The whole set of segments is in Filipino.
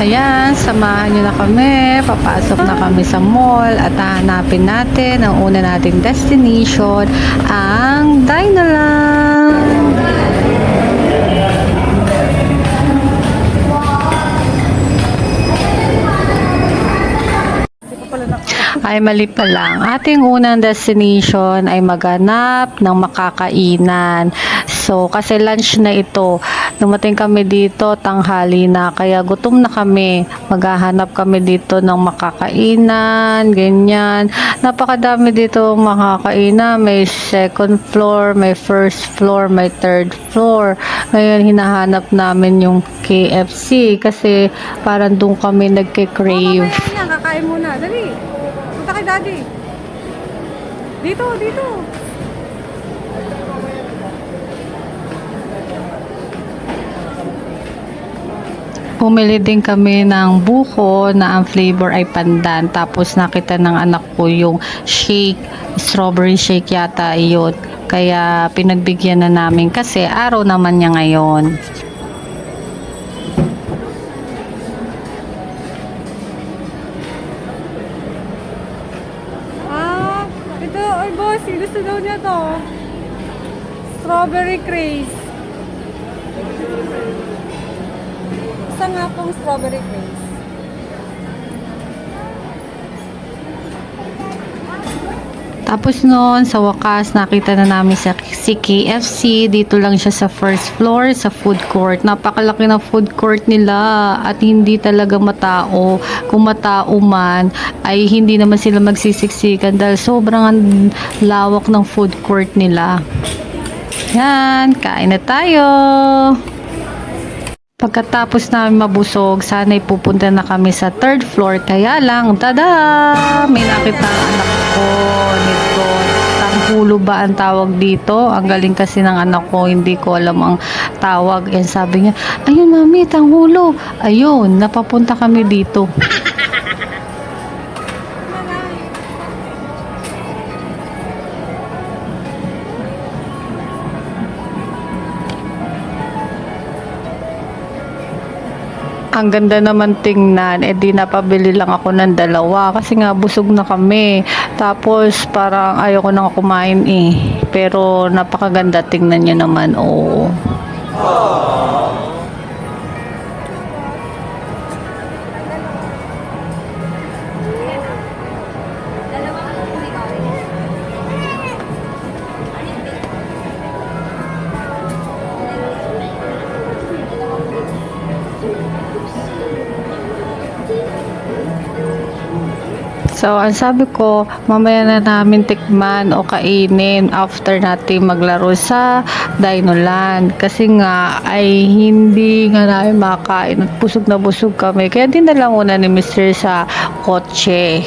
Ayan, samahan nyo na kami. Papasok na kami sa mall at hahanapin natin ang una nating destination, ang Dinoland. Ay, mali pa lang. Ating unang destination ay maghanap ng makakainan. So, kasi lunch na ito. Dumating kami dito, tanghali na. Kaya gutom na kami. Maghahanap kami dito ng makakainan, ganyan. Napakadami dito makakainan. May second floor, may first floor, may third floor. Ngayon, hinahanap namin yung KFC kasi parang doon kami nagke-crave. Kakain muna, dali. Punta kay daddy. Dito, dito. Pumili din kami ng buko na ang flavor ay pandan. Tapos nakita ng anak ko yung shake, strawberry shake yata yun. Kaya pinagbigyan na namin kasi araw naman niya ngayon. Ito, oy boss, gusto daw niya to. Strawberry craze. Isa nga pong strawberry craze. Tapos noon, sa wakas, nakita na namin si KFC. Dito lang siya sa first floor, sa food court. Napakalaki ng food court nila at hindi talaga matao. Kung matao man, ay hindi naman sila magsisiksikan dahil sobrang lawak ng food court nila. Yan, kain na tayo! Pagkatapos namin mabusog, sana'y pupunta na kami sa third floor. Kaya lang, tada! May nakita ang anak ko nito. Tanghulo ba ang tawag dito? Ang galing kasi ng anak ko, hindi ko alam ang tawag. And sabi niya, ayun mami, tanghulo. Ayun, napapunta kami dito. Ang ganda naman tingnan, di napabili lang ako ng dalawa kasi nga busog na kami. Tapos parang ayoko nang kumain pero napakaganda tingnan niyo naman, oh. So, ang sabi ko, mamaya na namin tikman o kainin after natin maglaro sa Dinoland. Kasi nga, ay hindi nga namin makain at busog na busog kami. Kaya din na lang una ni Mr. sa kotse.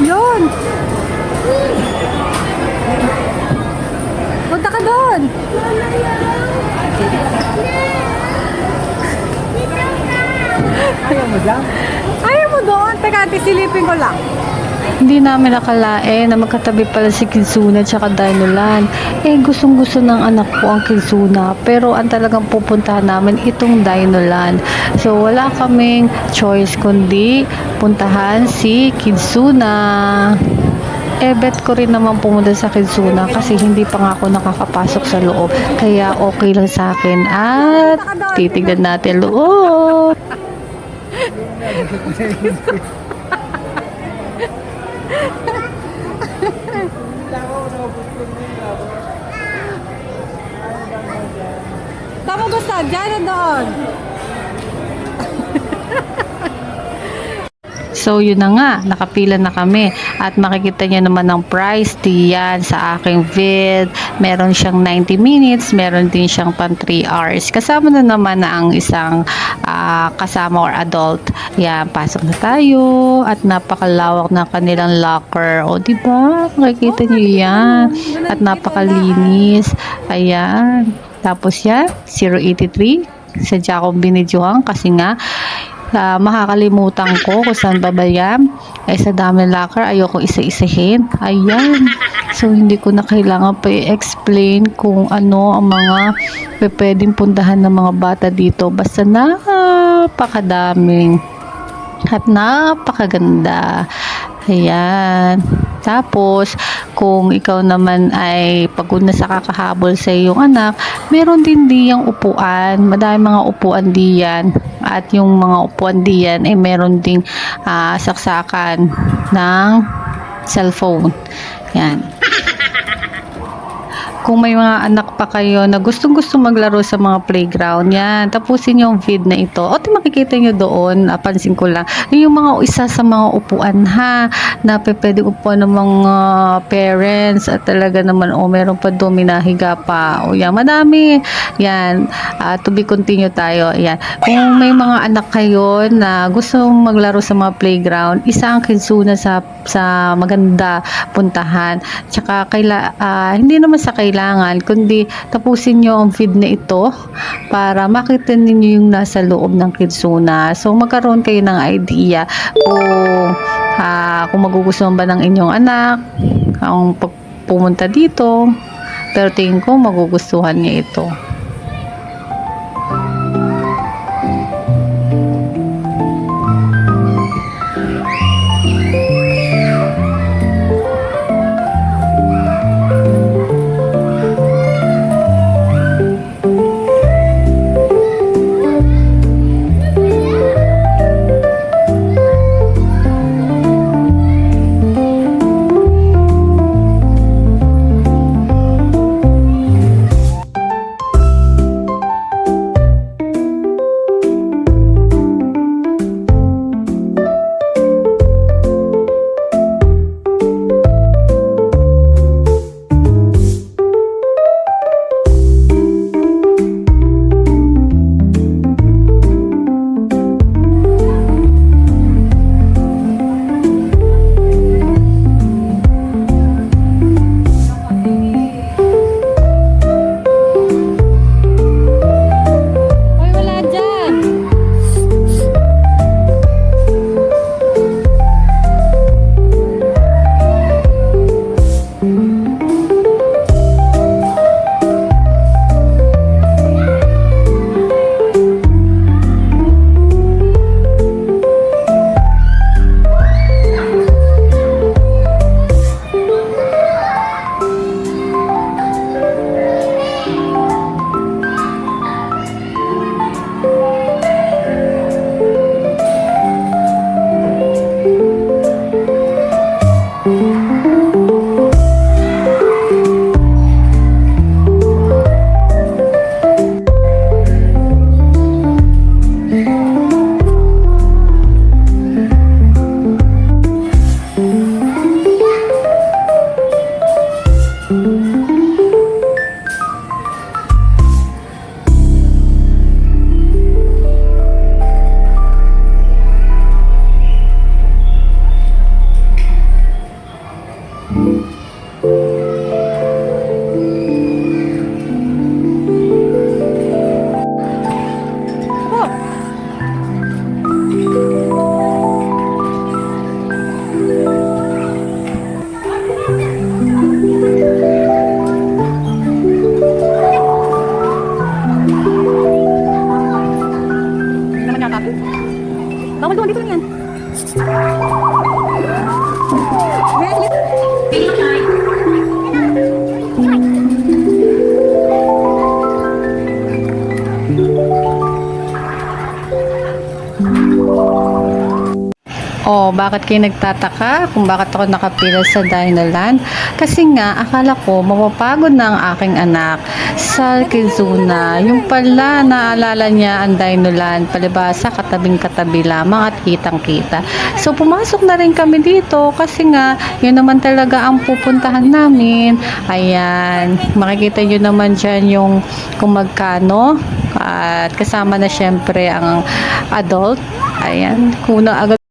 Yun! Punta ka doon! Ayaw mo dyan? Ayaw mo doon! Teka, silipin ko lang. Hindi namin nakalain na magkatabi pala si Kizuna at saka Dinoland. Gustong gusto ng anak ko ang Kizuna. Pero ang talagang pupuntahan namin itong Dinoland. So wala kaming choice kundi puntahan si Kizuna. Bet ko rin naman pumunta sa Kizuna kasi hindi pa nga ako nakakapasok sa loob. Kaya okay lang sa akin at titignan natin loob. Saan mo gusto? Diyan o doon? So yun na nga, nakapila na kami at makikita niyo naman ang price diyan sa aking vid. Meron siyang 90 minutes, meron din siyang pang 3 hours. Kasama na naman na ang isang kasama or adult. Yan, pasok na tayo at napakalawak ng kanilang locker. O, di ba? Makikita niyo yan. At napakalinis. Ayan. Tapos yan, 083. Sadya akong binidyohan kasi nga makakalimutan ko kung saan ba yan. Sa dami locker, ayoko isa-isahin. Ayan. So, hindi ko na kailangan pa i-explain kung ano ang mga pwedeng puntahan ng mga bata dito. Basta napakadaming at napakaganda. Ayan. Tapos, kung ikaw naman ay pagod na sa kakahabol sa iyong anak, meron din diyang upuan. Madami mga upuan diyan. At yung mga upuan diyan ay meron ding saksakan ng cellphone. Yan. Kung may mga anak pa kayo na gustong-gusto maglaro sa mga playground, yan, tapusin yung vid na ito. O, makikita nyo doon, pansin ko lang, yung mga isa sa mga upuan na pwedeng upuan ng mga parents at talaga naman, meron pa doon, minahiga pa. O, yan, madami. Yan, to be continue tayo. Yan. Kung may mga anak kayo na gustong maglaro sa mga playground, isa ang kidsuna sa maganda puntahan. Tsaka, hindi naman sa kailangan, kundi tapusin nyo ang feed na ito para makita ninyo yung nasa loob ng kidsuna. So, magkaroon kayo ng idea kung magugustuhan ba ng inyong anak ang pumunta dito. Pero tingin ko magugustuhan niya ito. Bawal doon, dito lang yan. Oh, bakit kayo nagtataka kung bakit ako nakapila sa Dinoland? Kasi nga, akala ko mapapagod na ang aking anak sa Kizuna. Yung pala, naalala niya ang Dinoland, palibasa katabing-katabi lamang at kitang-kita. So, pumasok na rin kami dito kasi nga, yun naman talaga ang pupuntahan namin. Ayan, makikita nyo naman dyan yung kung magkano. At kasama na syempre ang adult. Ayan, kuna agad